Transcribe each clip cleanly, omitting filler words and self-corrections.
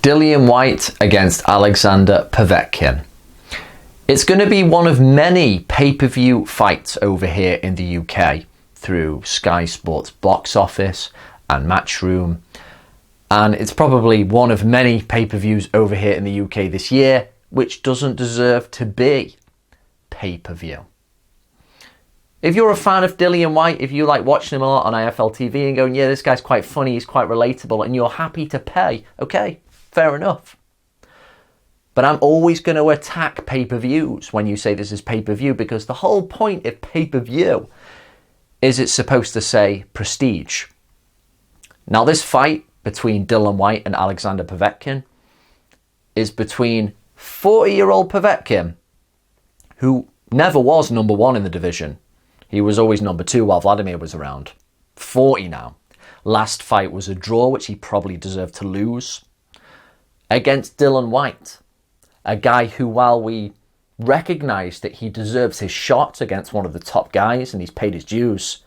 Dillian Whyte against Alexander Povetkin. It's going to be one of many pay-per-view fights over here in the UK through Sky Sports box office and Matchroom. And it's probably one of many pay-per-views over here in the UK this year which doesn't deserve to be pay-per-view. If you're a fan of Dillian Whyte, if you like watching him a lot on IFL TV and going, yeah, this guy's quite funny, he's quite relatable, and you're happy to pay, okay, fair enough. But I'm always going to attack pay-per-views when you say this is pay-per-view, because the whole point of pay-per-view is it's supposed to say prestige. Now, this fight between Dillian Whyte and Alexander Povetkin is between 40-year-old Povetkin, who never was number one in the division. He was always number two while Vladimir was around. 40 now. Last fight was a draw, which he probably deserved to lose, against Dillian Whyte, a guy who, while we recognise that he deserves his shot against one of the top guys and he's paid his dues,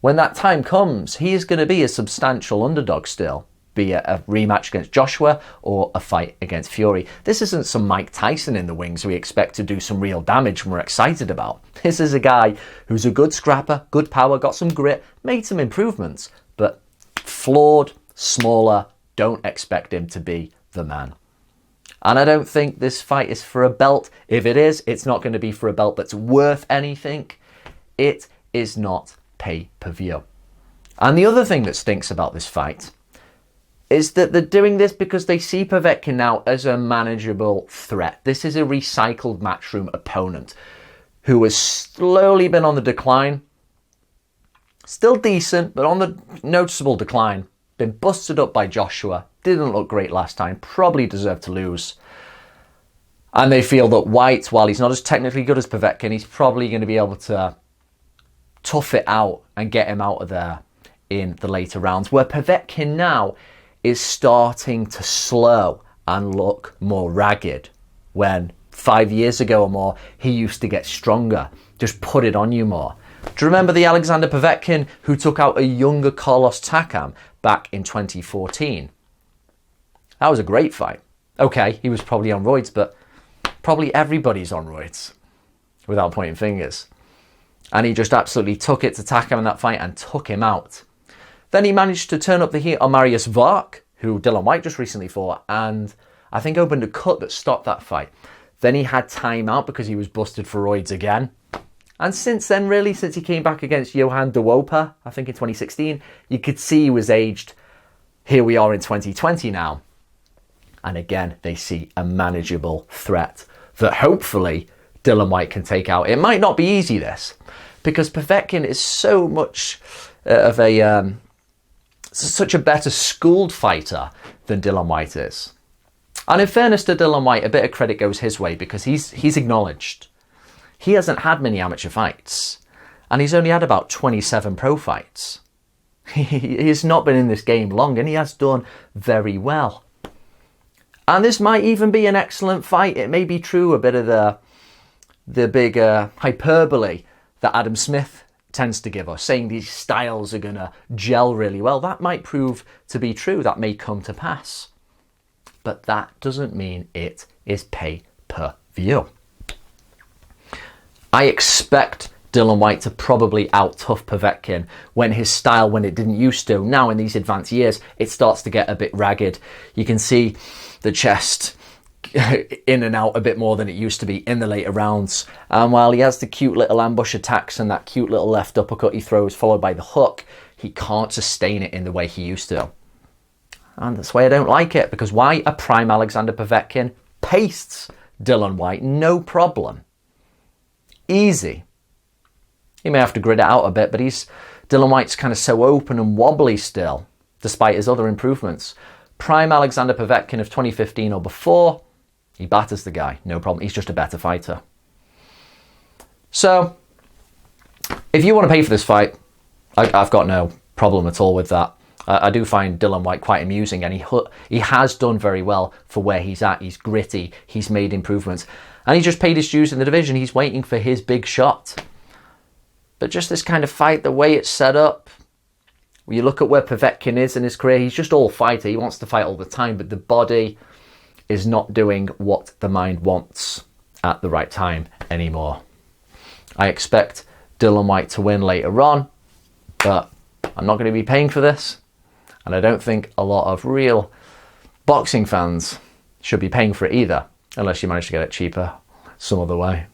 when that time comes, he is going to be a substantial underdog still, be it a rematch against Joshua or a fight against Fury. This isn't some Mike Tyson in the wings we expect to do some real damage and we're excited about. This is a guy who's a good scrapper, good power, got some grit, made some improvements, but flawed, smaller, don't expect him to be the man. And I don't think this fight is for a belt. If it is, it's not going to be for a belt that's worth anything. It is not pay-per-view. And the other thing that stinks about this fight is that they're doing this because they see Povetkin now as a manageable threat. This is a recycled Matchroom opponent who has slowly been on the decline. Still decent, but on the noticeable decline. Been busted up by Joshua. Didn't look great last time. Probably deserved to lose. And they feel that Whyte, while he's not as technically good as Povetkin, he's probably going to be able to tough it out and get him out of there in the later rounds, where Povetkin now is starting to slow and look more ragged, when 5 years ago or more he used to get stronger, just put it on you more. Do you remember the Alexander Povetkin who took out a younger Carlos Takam back in 2014? That was a great fight. Okay, he was probably on roids, but probably everybody's on roids, without pointing fingers. And he just absolutely took it to Takam in that fight and took him out. Then he managed to turn up the heat on Marius Vark, who Dillian Whyte just recently fought, and I think opened a cut that stopped that fight. Then he had time out because he was busted for roids again. And since then, really, since he came back against Johan de Wopa, I think in 2016, you could see he was aged. Here we are in 2020 now. And again, they see a manageable threat that hopefully Dillian Whyte can take out. It might not be easy, this, because Povetkin is so much of a such a better schooled fighter than Dillian Whyte is. And in fairness to Dillian Whyte, a bit of credit goes his way because he's acknowledged. He hasn't had many amateur fights, and he's only had about 27 pro fights. He's not been in this game long, and he has done very well. And this might even be an excellent fight. It may be true, a bit of the big hyperbole that Adam Smith tends to give us, saying these styles are going to gel really well. That might prove to be true. That may come to pass. But that doesn't mean it is pay-per-view. I expect Dillian Whyte to probably out-tough Povetkin when his style, when it didn't used to. Now in these advanced years, it starts to get a bit ragged. You can see the chest in and out a bit more than it used to be in the later rounds. And while he has the cute little ambush attacks and that cute little left uppercut he throws followed by the hook, he can't sustain it in the way he used to. And that's why I don't like it, because why? A prime Alexander Povetkin pastes Dillian Whyte, no problem. Easy. He may have to grit it out a bit, but Dillian Whyte's kind of so open and wobbly still, despite his other improvements. Prime Alexander Povetkin of 2015 or before, he batters the guy, no problem. He's just a better fighter. So, if you want to pay for this fight, I've got no problem at all with that. I do find Dillian Whyte quite amusing, and he has done very well for where he's at. He's gritty, he's made improvements, and he just paid his dues in the division. He's waiting for his big shot. But just this kind of fight, the way it's set up, When you look at where Povetkin is in his career, he's just all fighter. He wants to fight all the time, but the body is not doing what the mind wants at the right time anymore. I expect Dillian Whyte to win later on, but I'm not going to be paying for this. And I don't think a lot of real boxing fans should be paying for it either, unless you manage to get it cheaper some other way.